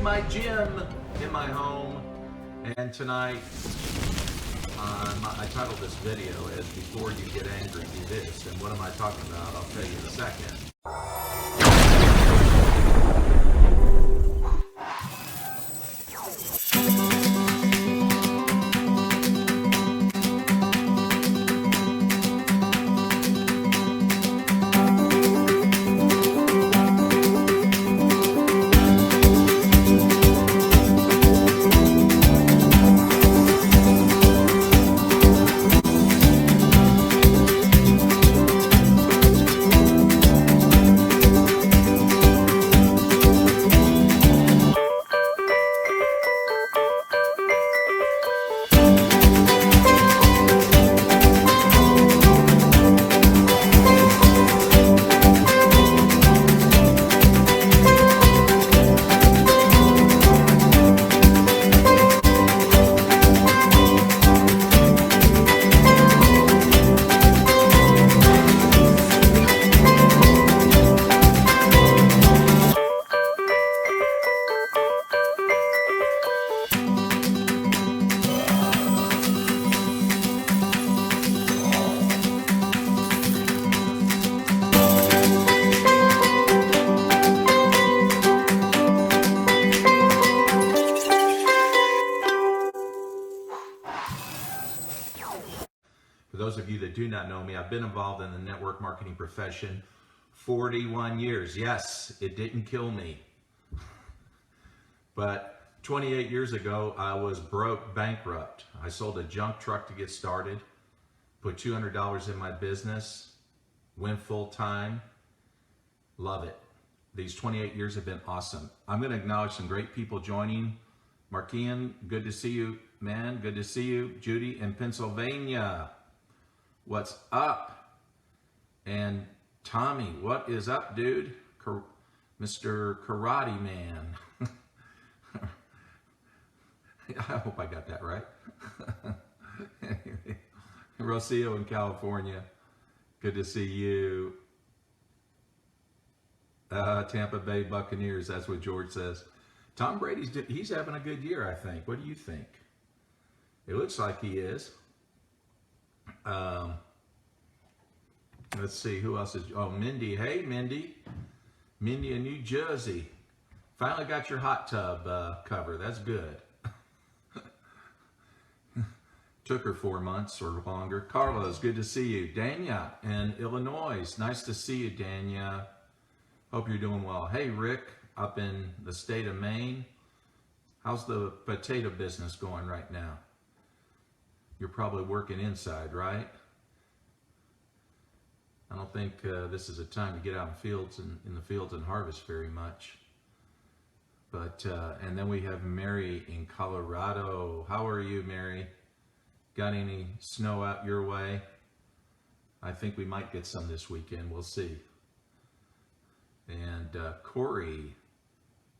my gym in my home. And tonight, I titled this video as Before You Get Angry, Do This. And what am I talking about? I'll tell you in a second. For those of you that do not know me, I've been involved in the network marketing profession 41 years. Yes, it didn't kill me. But 28 years ago, I was broke, bankrupt. I sold a junk truck to get started, put $200 in my business, went full time. Love it. These 28 years have been awesome. I'm going to acknowledge some great people joining. Markian, good to see you, man. Good to see you. Judy in Pennsylvania. What's up? And Tommy, what is up, dude? Mr. Karate Man. I hope I got that right. Rocio in California, good to see you. Tampa Bay Buccaneers, that's what George says. Tom Brady's he's having a good year, I think. What do you think? It looks like he is. Let's see, who else is, oh, Mindy. Hey, Mindy. Mindy in New Jersey. Finally got your hot tub cover. That's good. Took her 4 months or longer. Carlos, good to see you. Dania in Illinois. Nice to see you, Dania. Hope you're doing well. Hey, Rick, up in the state of Maine. How's the potato business going right now? You're probably working inside, right? I don't think this is a time to get out in the fields and harvest very much. But and then we have Mary in Colorado. How are you, Mary? Got any snow out your way? I think we might get some this weekend. We'll see. And Corey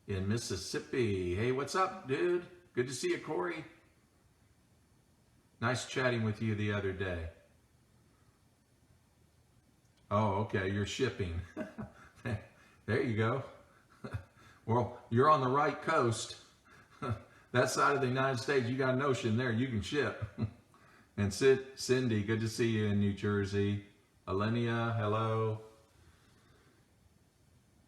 in Mississippi. Hey, what's up, dude? Good to see you, Corey. Nice chatting with you the other day. Oh, okay, you're shipping. There you go. Well, you're on the right coast. That side of the United States, you got an ocean there, you can ship. And Cindy, good to see you in New Jersey. Alenia, hello.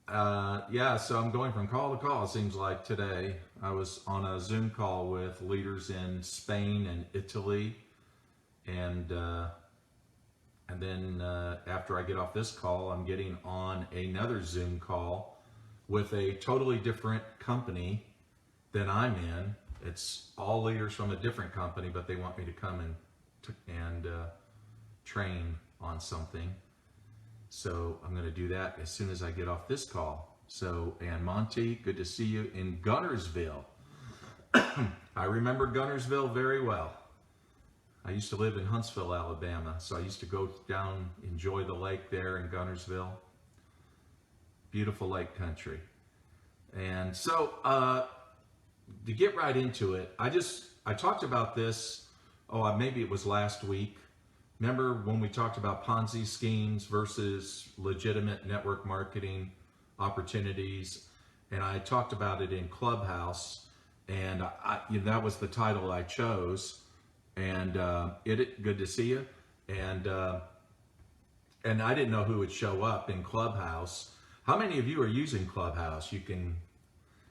Yeah, so I'm going from call to call, it seems like today. I was on a Zoom call with leaders in Spain and Italy. And then after I get off this call, I'm getting on another Zoom call with a totally different company than I'm in. It's all leaders from a different company, but they want me to come and train on something. So I'm going to do that as soon as I get off this call. So, and Monty, good to see you in Gunnersville. I remember Gunnersville very well. I used to live in Huntsville, Alabama, so I used to go down, enjoy the lake there in Gunnersville. Beautiful lake country. And so, to get right into it, I talked about this, maybe it was last week. Remember when we talked about Ponzi schemes versus legitimate network marketing opportunities? and I talked about it in Clubhouse, and that was the title I chose. And good to see you. And I didn't know who would show up in Clubhouse. How many of you are using Clubhouse? You can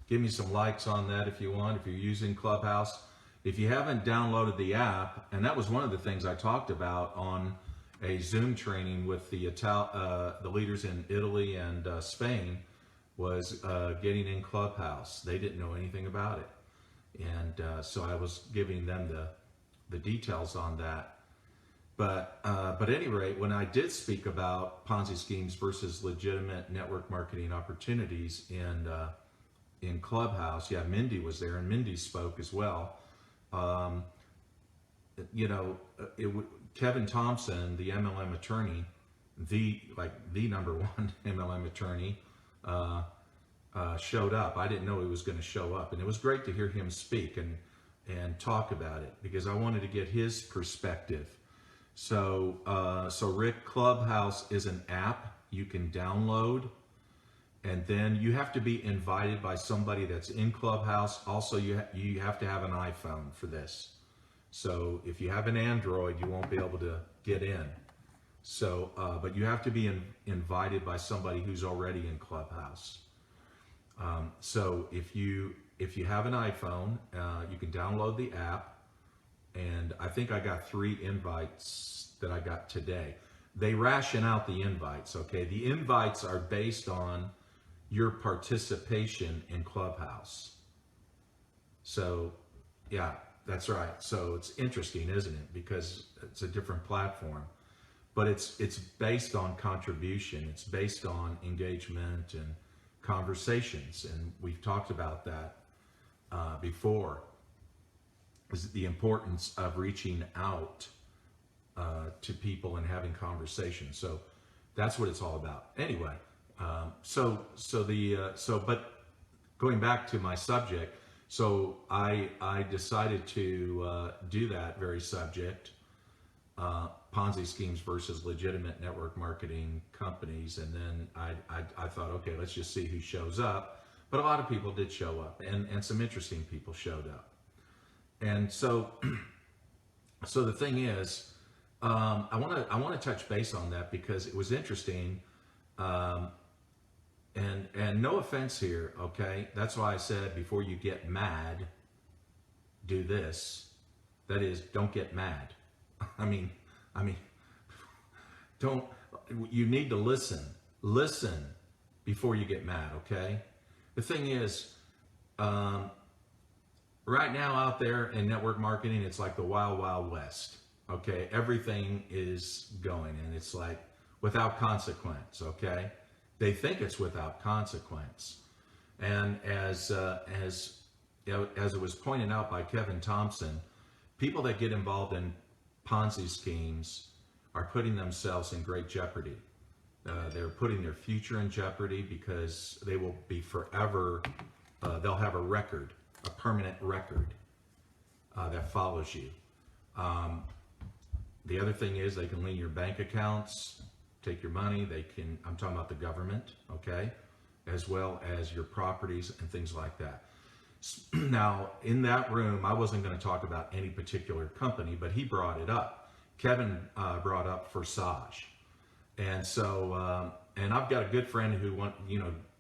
give me some likes on that if you want, if you're using Clubhouse. If you haven't downloaded the app, and that was one of the things I talked about on a Zoom training with the leaders in Italy and Spain, was getting in Clubhouse. They didn't know anything about it. And so I was giving them the details on that. But at any rate, when I did speak about Ponzi schemes versus legitimate network marketing opportunities in Clubhouse, yeah, Mindy was there, and Mindy spoke as well. Kevin Thompson, the MLM attorney, the number one MLM attorney, showed up. I didn't know he was going to show up, and it was great to hear him speak and talk about it, because I wanted to get his perspective. So Rick, Clubhouse is an app you can download, and then you have to be invited by somebody that's in Clubhouse. Also, you have to have an iPhone for this. So if you have an Android, you won't be able to get in. So, but you have to be invited by somebody who's already in Clubhouse. So if you have an iPhone, you can download the app. And I think I got 3 invites that I got today. They ration out the invites, okay? The invites are based on your participation in Clubhouse. So, yeah, that's right. So it's interesting, isn't it? Because it's a different platform. But it's based on contribution. It's based on engagement and conversations. And we've talked about that before. Is the importance of reaching out to people and having conversations. So that's what it's all about. Anyway, but going back to my subject, so I decided to do that very subject, Ponzi schemes versus legitimate network marketing companies, and then I thought, okay, let's just see who shows up. But a lot of people did show up, and some interesting people showed up. And so the thing is, I want to touch base on that because it was interesting, and no offense here, okay? That's why I said before you get mad, do this. That is, don't get mad. I mean, don't. You need to listen. Listen before you get mad, okay? The thing is, right now out there in network marketing, it's like the wild, wild west. Okay, everything is going, and it's like without consequence. Okay, they think it's without consequence, and as it was pointed out by Kevin Thompson, people that get involved in Ponzi schemes are putting themselves in great jeopardy. They're putting their future in jeopardy because they will be forever. They'll have a record. A permanent record that follows you. The other thing is they can lean your bank accounts, take your money. They can, I'm talking about the government, okay, as well as your properties and things like that. Now, in that room, I wasn't going to talk about any particular company, but he brought it up. Kevin brought up Forsage. And so, and I've got a good friend who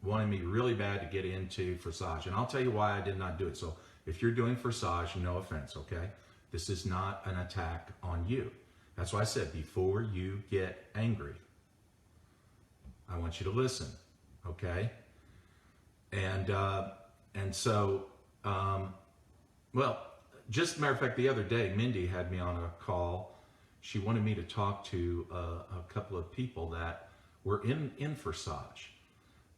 wanted me really bad to get into Forsage, and I'll tell you why I did not do it. So if you're doing Forsage, no offense, okay? This is not an attack on you. That's why I said before you get angry, I want you to listen, okay? And so, well, just a matter of fact, the other day, Mindy had me on a call. She wanted me to talk to a couple of people that were in Forsage.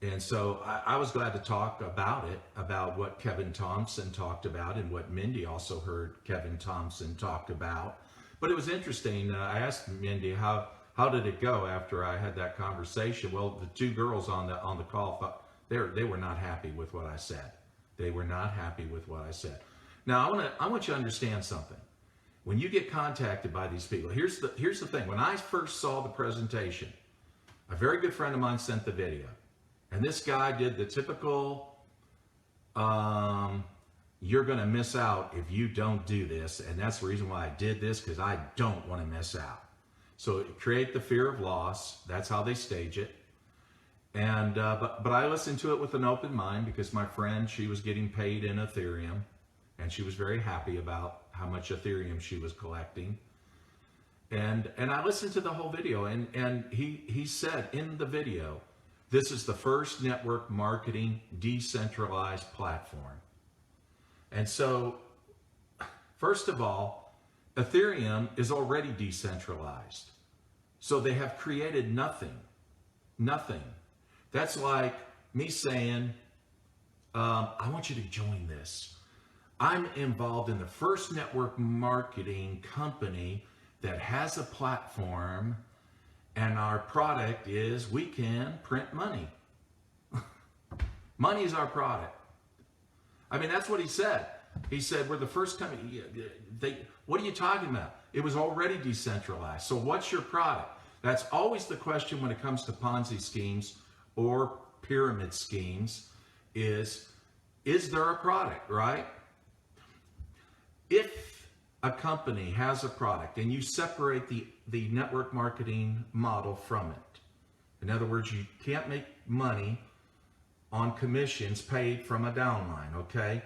And so I was glad to talk about it, about what Kevin Thompson talked about and what Mindy also heard Kevin Thompson talked about. But it was interesting. I asked Mindy, how did it go after I had that conversation? Well, the 2 girls on the call thought they were not happy with what I said. They were not happy with what I said. Now I want you to understand something. When you get contacted by these people, here's the thing. When I first saw the presentation, a very good friend of mine sent the video. And this guy did the typical you're going to miss out if you don't do this. And that's the reason why I did this, because I don't want to miss out. So create the fear of loss. That's how they stage it. And but I listened to it with an open mind, because my friend, she was getting paid in Ethereum, and she was very happy about how much Ethereum she was collecting. And I listened to the whole video, and he said in the video, this is the first network marketing decentralized platform. And so, first of all, Ethereum is already decentralized. So they have created nothing. Nothing. That's like me saying, I want you to join this. I'm involved in the first network marketing company that has a platform, and our product is we can print money. Money is our product. I mean, that's what he said. He said, we're the first company. What are you talking about? It was already decentralized. So what's your product? That's always the question when it comes to Ponzi schemes or pyramid schemes is there a product, right? If a company has a product and you separate the network marketing model from it, in other words, you can't make money on commissions paid from a downline, okay?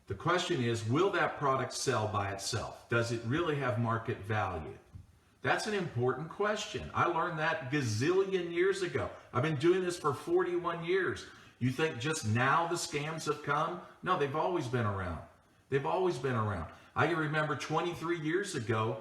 The question is, will that product sell by itself? Does it really have market value? That's an important question. I learned that gazillion years ago. I've been doing this for 41 years. You think just now the scams have come? No, they've always been around. They've always been around. I can remember 23 years ago,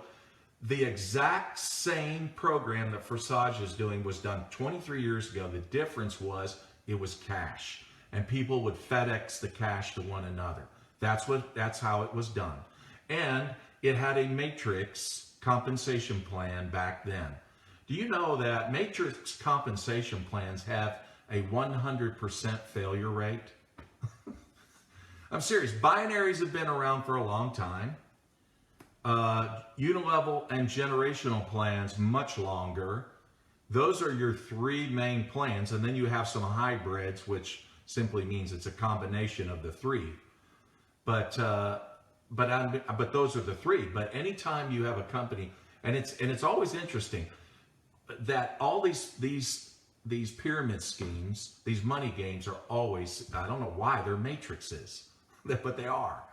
the exact same program that Forsage is doing was done 23 years ago. The difference was it was cash, and people would FedEx the cash to one another. That's how it was done. And it had a matrix compensation plan back then. Do you know that matrix compensation plans have a 100% failure rate? I'm serious. Binaries have been around for a long time. Unilevel and generational plans much longer. Those are your three main plans, and then you have some hybrids, which simply means it's a combination of the three. But those are the three. But anytime you have a company, and it's always interesting that all these pyramid schemes, these money games are always, I don't know why, they're matrices, but they are.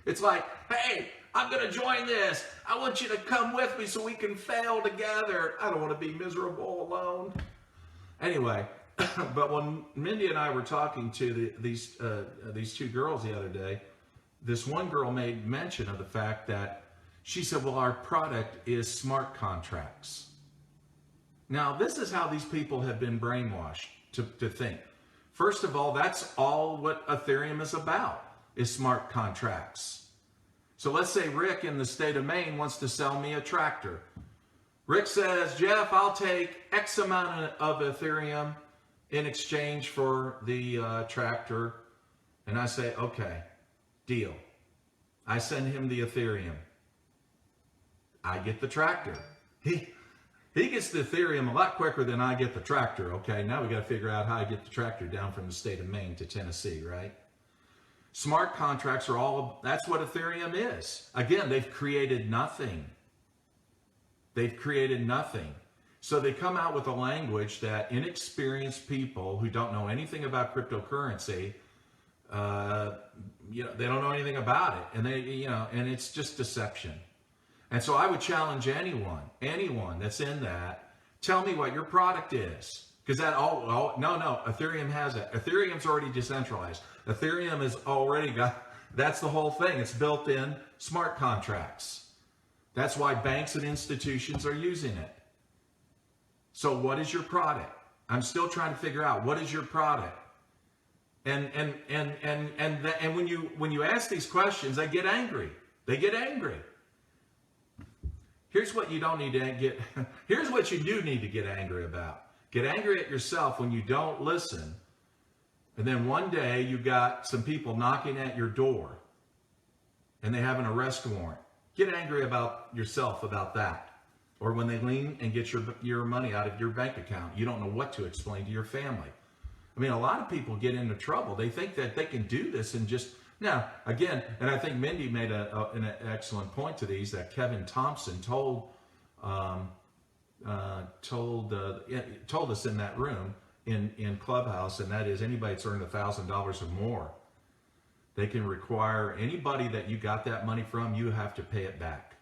It's like, hey, I'm going to join this. I want you to come with me so we can fail together. I don't want to be miserable alone. Anyway, but when Mindy and I were talking to these two girls the other day, this one girl made mention of the fact that she said, well, our product is smart contracts. Now, this is how these people have been brainwashed to think. First of all, that's all what Ethereum is about, is smart contracts. So let's say Rick in the state of Maine wants to sell me a tractor. Rick says, Jeff, I'll take X amount of Ethereum in exchange for the tractor. And I say, okay, deal. I send him the Ethereum. I get the tractor. He gets the Ethereum a lot quicker than I get the tractor, okay? Now we got to figure out how I get the tractor down from the state of Maine to Tennessee, right? Smart contracts are all, that's what Ethereum is. Again, they've created nothing. They've created nothing. So they come out with a language that inexperienced people who don't know anything about cryptocurrency, they don't know anything about it. And and it's just deception. And so I would challenge anyone that's in that, tell me what your product is. Because no, Ethereum has it. Ethereum's already decentralized. Ethereum has already got, that's the whole thing. It's built in smart contracts. That's why banks and institutions are using it. So what is your product? I'm still trying to figure out, what is your product? And when you ask these questions, they get angry. They get angry. Here's what you don't need to get, here's what you do need to get angry about. Get angry at yourself when you don't listen. And then one day you got some people knocking at your door and they have an arrest warrant. Get angry about yourself about that. Or when they lean and get your money out of your bank account, you don't know what to explain to your family. I mean, a lot of people get into trouble. They think that they can do this and just, now, again, and I think Mindy made an excellent point to these, that Kevin Thompson told us in that room in Clubhouse, and that is anybody that's earned $1,000 or more, they can require anybody that you got that money from, you have to pay it back.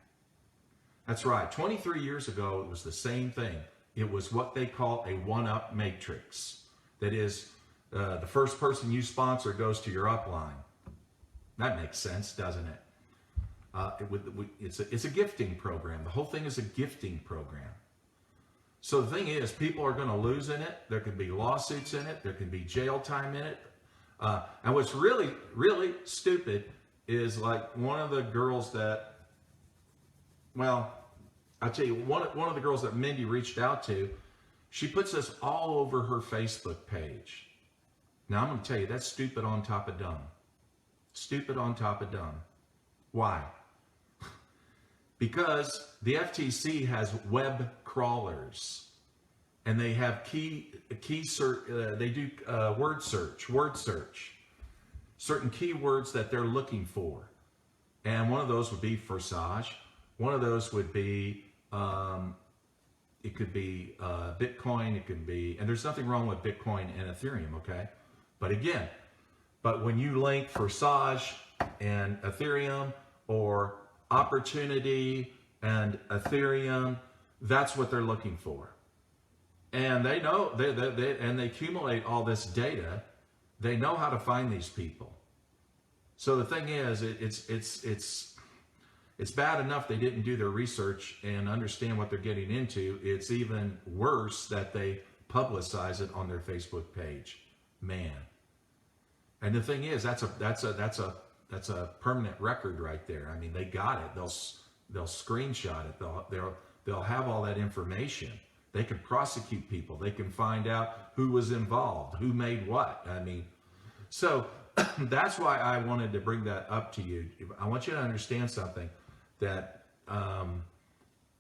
That's right. 23 years ago, it was the same thing. It was what they call a one-up matrix. That is, the first person you sponsor goes to your upline. That makes sense, doesn't it? It's a gifting program. The whole thing is a gifting program. So the thing is, people are going to lose in it. There can be lawsuits in it. There can be jail time in it. And what's really, really stupid is like one of the girls that, well, I'll tell you, one of the girls that Mindy reached out to, she puts this all over her Facebook page. Now, I'm going to tell you, that's stupid on top of dumb. Stupid on top of dumb. Why? Because the FTC has web crawlers, and they have key search. They do word search, certain keywords that they're looking for, and one of those would be Forsage. One of those would be it could be Bitcoin. It could be, and there's nothing wrong with Bitcoin and Ethereum, okay? But when you link Forsage and Ethereum, or opportunity and Ethereum, that's what they're looking for. And they know, they accumulate all this data. They know how to find these people. So the thing is, it's bad enough they didn't do their research and understand what they're getting into. It's even worse that they publicize it on their Facebook page. Man. And the thing is, that's a permanent record right there. I mean, they got it. They'll screenshot it. They'll have all that information. They can prosecute people. They can find out who was involved, who made what. I mean, so that's why I wanted to bring that up to you. I want you to understand something, that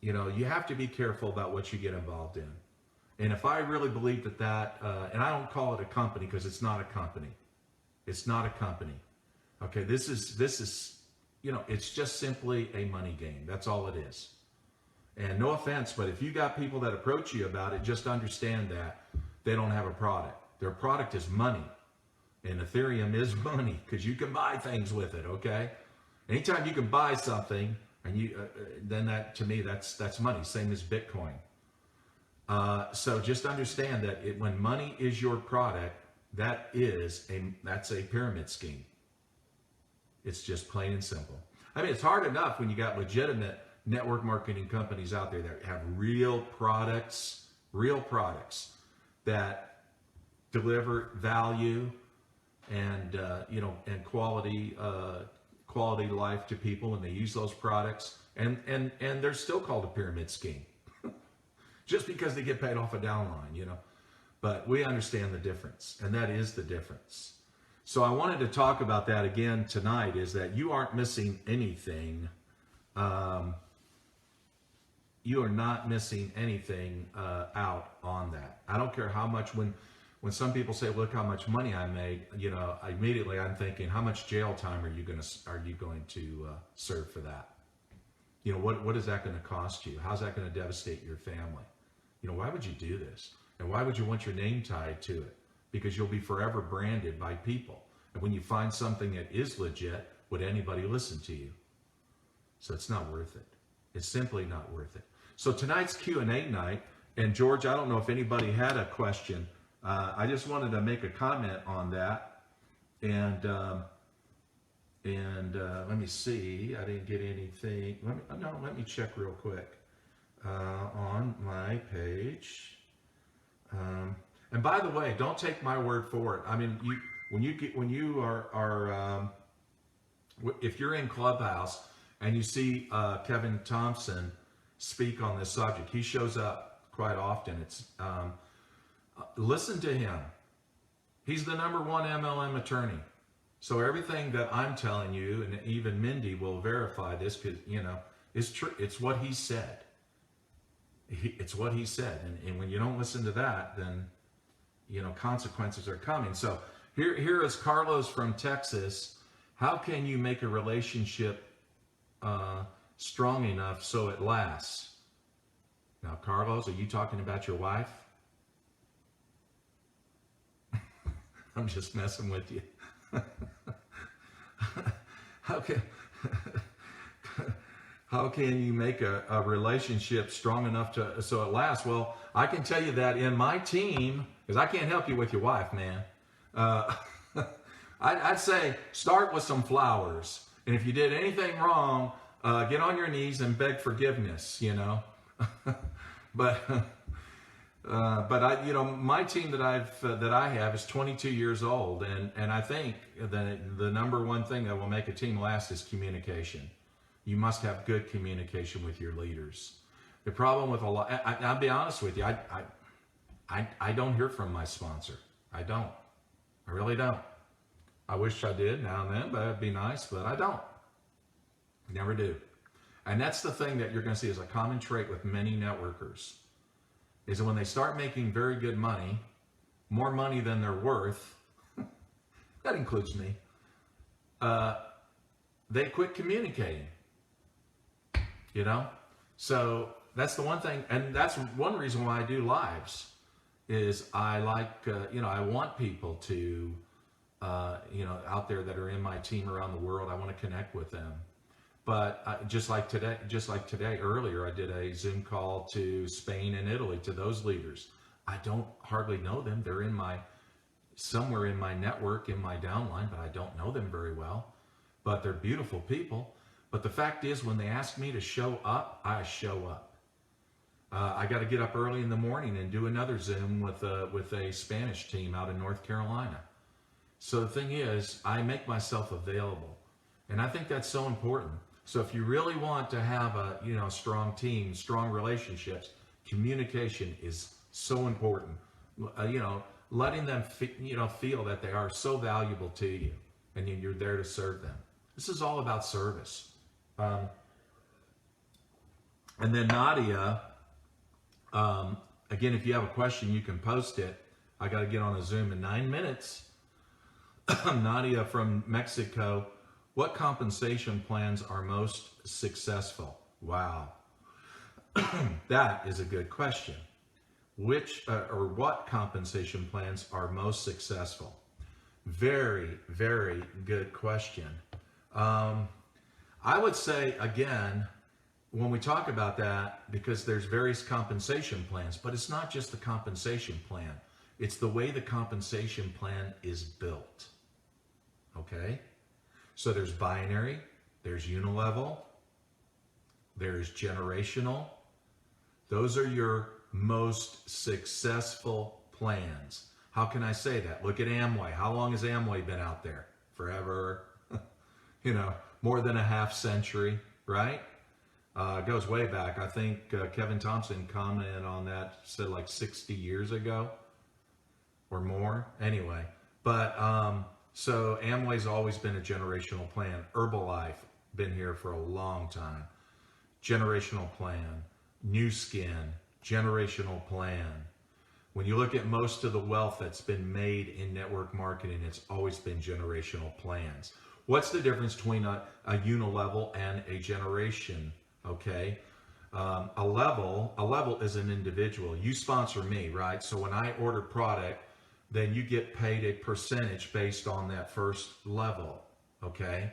you have to be careful about what you get involved in. And if I really believe that, and I don't call it a company because it's not a company. It's not a company. Okay, this is it's just simply a money game. That's all it is. And no offense, but if you got people that approach you about it, just understand that they don't have a product. Their product is money. And Ethereum is money because you can buy things with it, okay? Anytime you can buy something, and then that, to me, that's money. Same as Bitcoin. So just understand that when money is your product, that's a pyramid scheme. It's just plain and simple. I mean, it's hard enough when you got legitimate network marketing companies out there that have real products that deliver value and and quality life to people, and they use those products, and they're still called a pyramid scheme, just because they get paid off a downline, But we understand the difference, and that is the difference. So I wanted to talk about that again tonight, is that you aren't missing anything. You are not missing anything out on that. I don't care how much, when some people say, look how much money I made, immediately I'm thinking, how much jail time are you going to serve for that? What is that going to cost you? How's that going to devastate your family? Why would you do this? And why would you want your name tied to it? Because you'll be forever branded by people. And when you find something that is legit, would anybody listen to you? So it's not worth it. It's simply not worth it. So tonight's Q&A night, and George, I don't know if anybody had a question. I just wanted to make a comment on that. And let me see. I didn't get anything. Let me check real quick on my page. And by the way, don't take my word for it. I mean, if you're in Clubhouse and you see Kevin Thompson speak on this subject, he shows up quite often. Listen to him. He's the #1 MLM attorney. So everything that I'm telling you, and even Mindy will verify this, because it's true. It's what he said. It's what he said. And when you don't listen to that, then consequences are coming. So here is Carlos from Texas. How can you make a relationship strong enough so it lasts? Now, Carlos, are you talking about your wife? I'm just messing with you. How can how can you make a relationship strong enough so it lasts? Well, I can tell you that in my team, because I can't help you with your wife, man. I'd say start with some flowers, and if you did anything wrong, get on your knees and beg forgiveness. But my team that I have is 22 years old, and I think that the number one thing that will make a team last is communication. You must have good communication with your leaders. The problem with I'll be honest with you, I don't hear from my sponsor. I don't. I really don't. I wish I did now and then, but it'd be nice, but I don't. Never do. And that's the thing that you're going to see as a common trait with many networkers, is that when they start making very good money, more money than they're worth, that includes me, they quit communicating. So that's the one thing, and that's one reason why I do lives, is I like, I want people to, out there that are in my team around the world, I want to connect with them. But just like today, earlier, I did a Zoom call to Spain and Italy, to those leaders. I don't hardly know them. They're somewhere in my network, in my downline, but I don't know them very well. But they're beautiful people. But the fact is, when they ask me to show up, I show up. I got to get up early in the morning and do another Zoom with a Spanish team out in North Carolina. So the thing is, I make myself available. And I think that's so important. So if you really want to have a strong team, strong relationships, communication is so important. Letting them feel that they are so valuable to you, and you're there to serve them. This is all about service. And then Nadia, again, if you have a question, you can post it. I got to get on a Zoom in 9 minutes. Nadia from Mexico. What compensation plans are most successful? Wow. That is a good question. What compensation plans are most successful? Very, very good question. I would say, again, when we talk about that, because there's various compensation plans, but it's not just the compensation plan. It's the way the compensation plan is built. Okay? So there's binary, there's unilevel, there's generational. Those are your most successful plans. How can I say that? Look at Amway. How long has Amway been out there? Forever. More than a half century, right? It goes way back. I think Kevin Thompson commented on that, said like 60 years ago or more. Anyway, but so Amway's always been a generational plan. Herbalife, been here for a long time. Generational plan. New Skin, generational plan. When you look at most of the wealth that's been made in network marketing, it's always been generational plans. What's the difference between a unilevel and a generation? Okay, a level is an individual. You sponsor me, right? So when I order product, then you get paid a percentage based on that first level. Okay,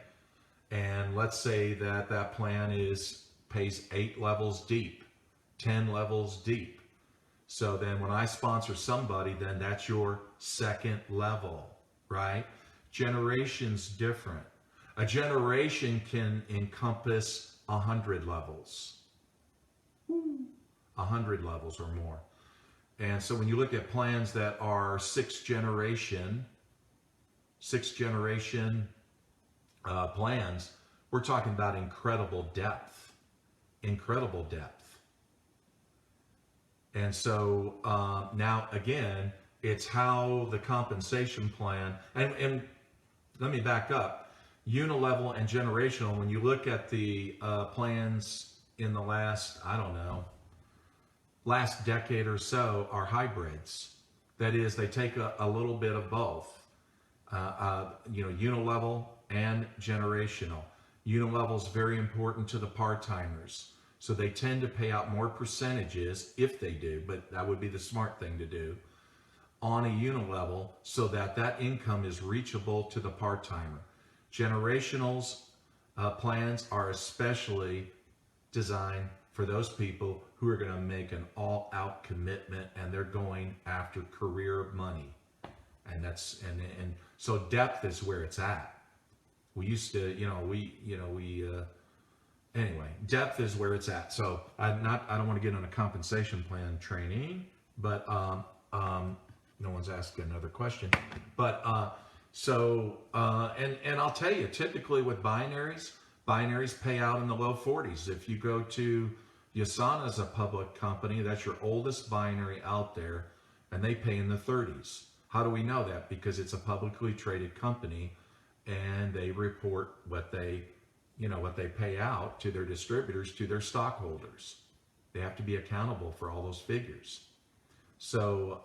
and let's say that plan pays 8 levels deep, 10 levels deep. So then when I sponsor somebody, then that's your second level, right? Generation's different. A generation can encompass 100 levels. 100 levels or more. And so when you look at plans that are sixth generation plans, we're talking about incredible depth. Incredible depth. And so now again, it's how the compensation plan, and let me back up, unilevel and generational, when you look at the plans in the last decade or so, are hybrids. That is, they take a little bit of both, unilevel and generational. Unilevel is very important to the part-timers. So they tend to pay out more percentages, if they do, but that would be the smart thing to do, on a unilevel so that that income is reachable to the part-timer. Generationals plans are especially designed for those people who are going to make an all-out commitment and they're going after career money. And that's and so depth is where it's at. We used to, anyway, depth is where it's at. So I don't want to get on a compensation plan training, but no one's asking another question. But and I'll tell you, typically with binaries pay out in the low 40s. If you go to Yasana as a public company, that's your oldest binary out there, and they pay in the 30s. How do we know that? Because it's a publicly traded company, and they report what they pay out to their distributors, to their stockholders. They have to be accountable for all those figures. So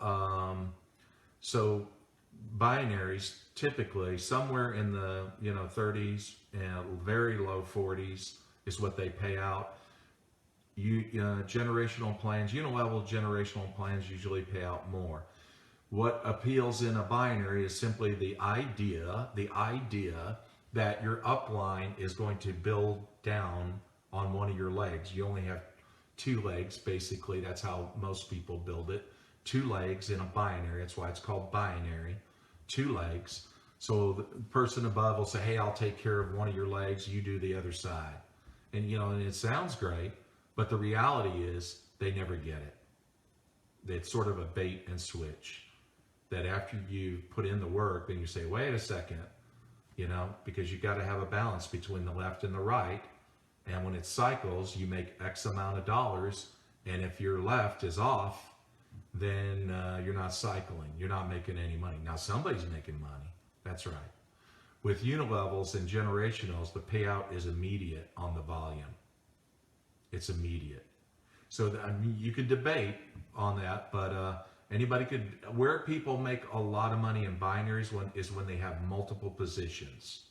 binaries typically somewhere in the 30s and very low 40s is what they pay out. Generational plans, unilevel generational plans usually pay out more. What appeals in a binary is simply the idea that your upline is going to build down on one of your legs. You only have two legs, basically. That's how most people build it. Two legs in a binary. That's why it's called binary. Two legs. So the person above will say, hey, I'll take care of one of your legs. You do the other side. And, and it sounds great, but the reality is they never get it. It's sort of a bait and switch. That after you put in the work, then you say, wait a second, because you got to have a balance between the left and the right. And when it cycles, you make X amount of dollars. And if your left is off, then you're not cycling. You're not making any money. Now, somebody's making money. That's right. With unilevels and generationals, the payout is immediate on the volume. It's immediate. So you could debate on that, but anybody could. Where people make a lot of money in binaries is when they have multiple positions.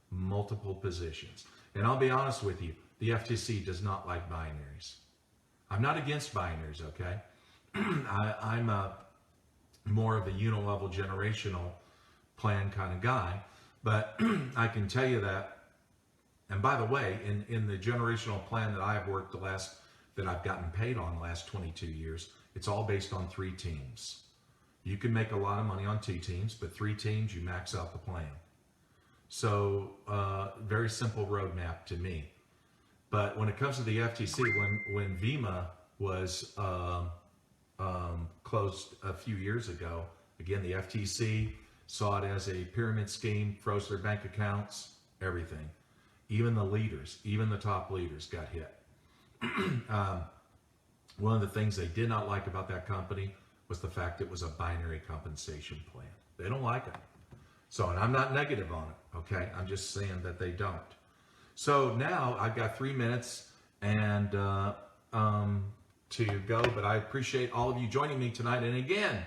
Multiple positions. And I'll be honest with you, the FTC does not like binaries. I'm not against binaries, okay? I'm more of a unilevel generational plan kind of guy, but I can tell you that. And by the way, in the generational plan that I've worked that I've gotten paid on the last 22 years, it's all based on 3 teams. You can make a lot of money on 2 teams, but 3 teams, you max out the plan. So very simple roadmap to me. But when it comes to the FTC, when VEMA was closed a few years ago, again, the FTC saw it as a pyramid scheme, froze their bank accounts, everything. Even the leaders, even the top leaders got hit. One of the things they did not like about that company was the fact it was a binary compensation plan. They don't like it. So, and I'm not negative on it, okay? I'm just saying that they don't. So now I've got 3 minutes and to go, but I appreciate all of you joining me tonight. And again,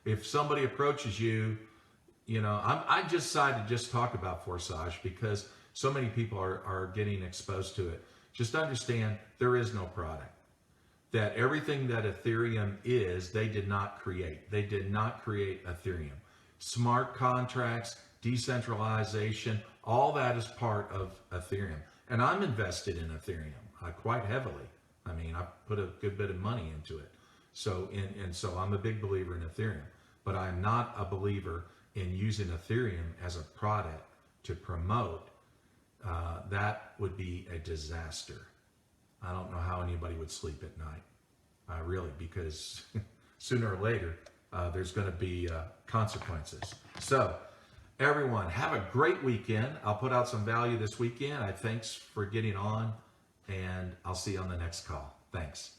if somebody approaches you, I just decided to just talk about Forsage because so many people are getting exposed to it. Just understand there is no product. That everything that Ethereum is, they did not create. They did not create Ethereum. Smart contracts, decentralization, all that is part of Ethereum. And I'm invested in Ethereum quite heavily. I mean, I put a good bit of money into it. So, so I'm a big believer in Ethereum. But I'm not a believer in using Ethereum as a product to promote. That would be a disaster. I don't know how anybody would sleep at night, really, because sooner or later, there's going to be consequences. So, everyone, have a great weekend. I'll put out some value this weekend. Thanks for getting on, and I'll see you on the next call. Thanks.